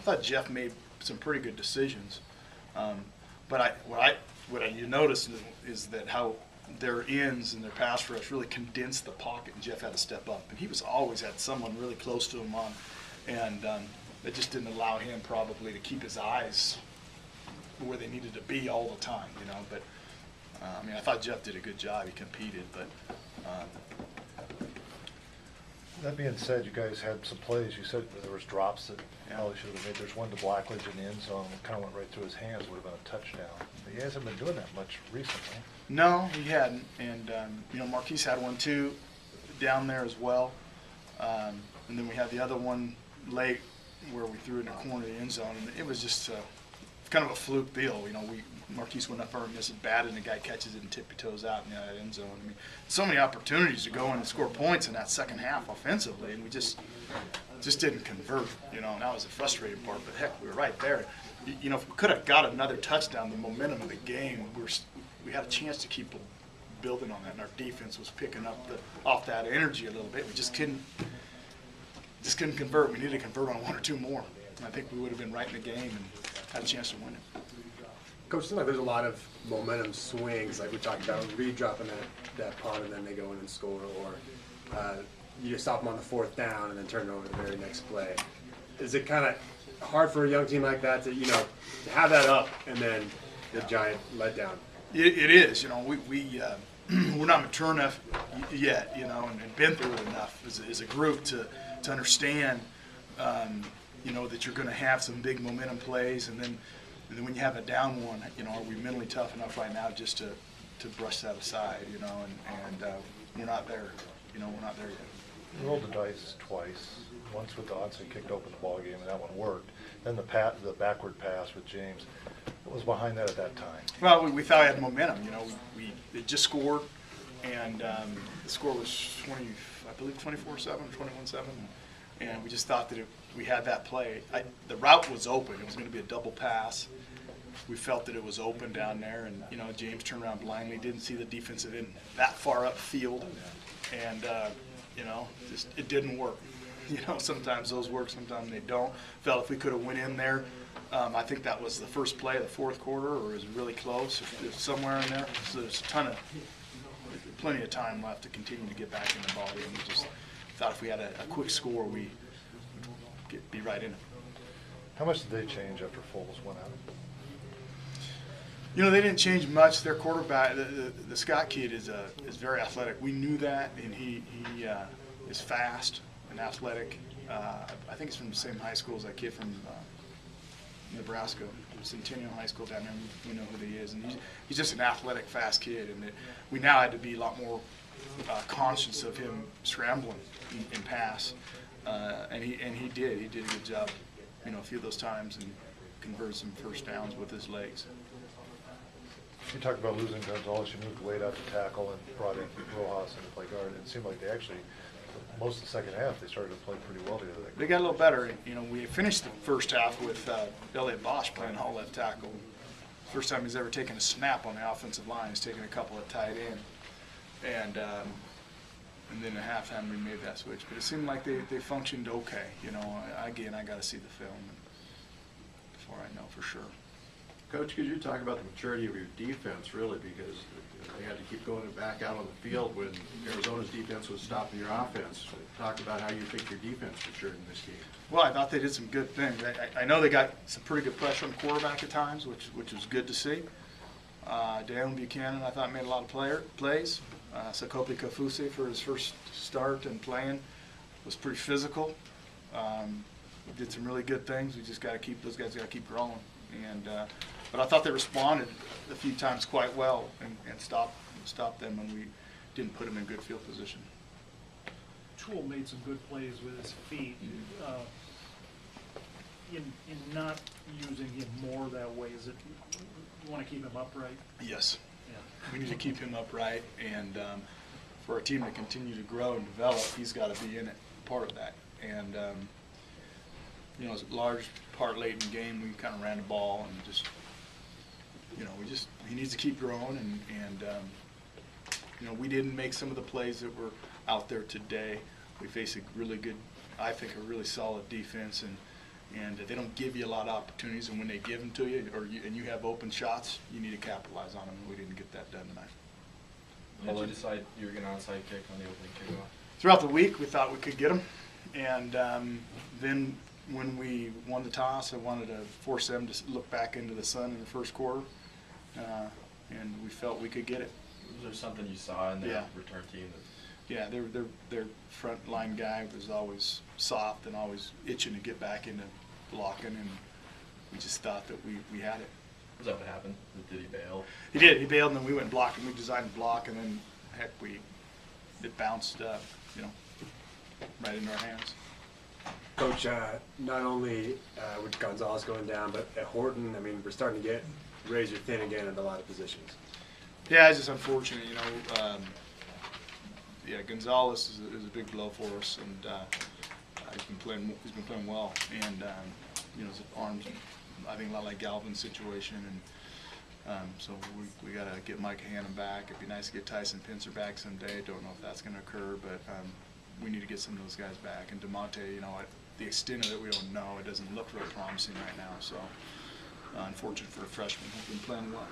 I thought Jeff made some pretty good decisions. But what you notice is that how their ends and their pass rush really condensed the pocket, and Jeff had to step up. And he was always had someone really close to him on, and it just didn't allow him probably to keep his eyes where they needed to be all the time, you know. But I mean, I thought Jeff did a good job. He competed, but. That being said, you guys had some plays. You said there was drops that probably should have been made. There's one to Blackledge in the end zone that kind of went right through his hands. Would have been a touchdown. But you guys haven't been doing that much recently. No, he hadn't. And, you know, Marquise had one, too, down there as well. And then we had the other one late where we threw it in the corner of the end zone. And it was just kind of a fluke deal. You know, Marquise went up there and missed it bad, and the guy catches it and tippy-toes out in the end zone. I mean, so many opportunities to go in and score points in that second half offensively, and we just didn't convert, you know, and that was the frustrating part. But, heck, we were right there. You know, if we could have got another touchdown, the momentum of the game, we had a chance to keep building on that, and our defense was picking up off that energy a little bit. We just couldn't convert. We needed to convert on one or two more. And I think we would have been right in the game and had a chance to win it. Coach, it seems like there's a lot of momentum swings, like we talked about, Reed dropping that punt and then they go in and score, or you just stop them on the fourth down and then turn it over the very next play. Is it kind of hard for a young team like that to, you know, to have that up and then the giant letdown? It is. You know, we're not mature enough yet, you know, and been through it enough as a group to understand, you know, that you're going to have some big momentum plays, and then when you have a down one, you know, are we mentally tough enough right now just to brush that aside, you know, and we're not there. You know, we're not there yet. You rolled the dice twice. Once with the Odson kicked open the ball game, and that one worked. Then the backward pass with James. What was behind that at that time? Well, we thought we had momentum. You know, we just scored, and the score was 24-7, 21-7, and we just thought that we had that play. The route was open. It was going to be a double pass. We felt that it was open down there, and you know, James turned around blindly, didn't see the defensive end that far upfield, and you know, just it didn't work. You know, sometimes those work, sometimes they don't. Felt if we could have went in there, I think that was the first play of the fourth quarter, or it was really close, somewhere in there. So there's plenty of time left to continue to get back in the ball game. We just thought if we had a quick score, we would be right in it. How much did they change after Foles went out? You know, they didn't change much. Their quarterback, the Scott kid, is very athletic. We knew that, and he is fast and athletic. I think he's from the same high school as that kid from Nebraska, Centennial High School down there. We know who he is, and he's just an athletic, fast kid. And we now had to be a lot more conscious of him scrambling in pass, and he did. He did a good job, you know, a few of those times, and converted some first downs with his legs. You talked about losing Gonzalez. You moved Wade out to tackle and brought in Rojas in to play guard. It seemed like they actually, most of the second half, they started to play pretty well together. They got a little better. You know, we finished the first half with Elliot Bosch playing all left tackle. First time he's ever taken a snap on the offensive line. He's taken a couple at tight end. And then at halftime we made that switch. But it seemed like they functioned okay. You know, again, I got to see the film before I know for sure. Coach, could you talk about the maturity of your defense, really, because they had to keep going back out on the field when Arizona's defense was stopping your offense. Talk about how you think your defense matured in this game. Well, I thought they did some good things. I know they got some pretty good pressure on the quarterback at times, which was good to see. Dalen Buchanan, I thought, made a lot of plays. Sakopi Kafuse, for his first start and playing, was pretty physical. Did some really good things. We just got to keep those guys. Got to keep growing. And but I thought they responded a few times quite well and stopped them when we didn't put them in good field position. Toole made some good plays with his feet. In not using him more that way, is it you want to keep him upright? Yes. Yeah. We need to keep him upright, and for our team to continue to grow and develop, he's got to be in it, part of that. And you know, it's a large part late in the game, we kind of ran the ball and just, you know, he needs to keep growing, and you know, we didn't make some of the plays that were out there today. We faced a really good, I think, a really solid defense, and And they don't give you a lot of opportunities, and when they give them to you, and you have open shots, you need to capitalize on them, and we didn't get that done tonight. Did you decide you were going to onside kick on the opening kickoff? Throughout the week, we thought we could get them, and then when we won the toss, I wanted to force them to look back into the sun in the first quarter, and we felt we could get it. Was there something you saw in the Yeah. return team that Yeah, their front line guy was always soft and always itching to get back into blocking, and we just thought that we had it. was that what happened? Did he bail? He did. He bailed, and then we went and blocked, and we designed a block, and then heck, it bounced, right into our hands. Coach, not only with Gonzalez going down, but at Horton, I mean, we're starting to get razor thin again at a lot of positions. Yeah, it's just unfortunate, yeah, Gonzalez is a big blow for us, and he's been playing well, and his arms, I think a lot like Galvin's situation, and so we got to get Mike Hannon back. It'd be nice to get Tyson Pincer back someday. Don't know if that's going to occur, but we need to get some of those guys back. And DeMonte, the extent of it, we don't know. It doesn't look real promising right now, so unfortunate for a freshman. He's been playing well.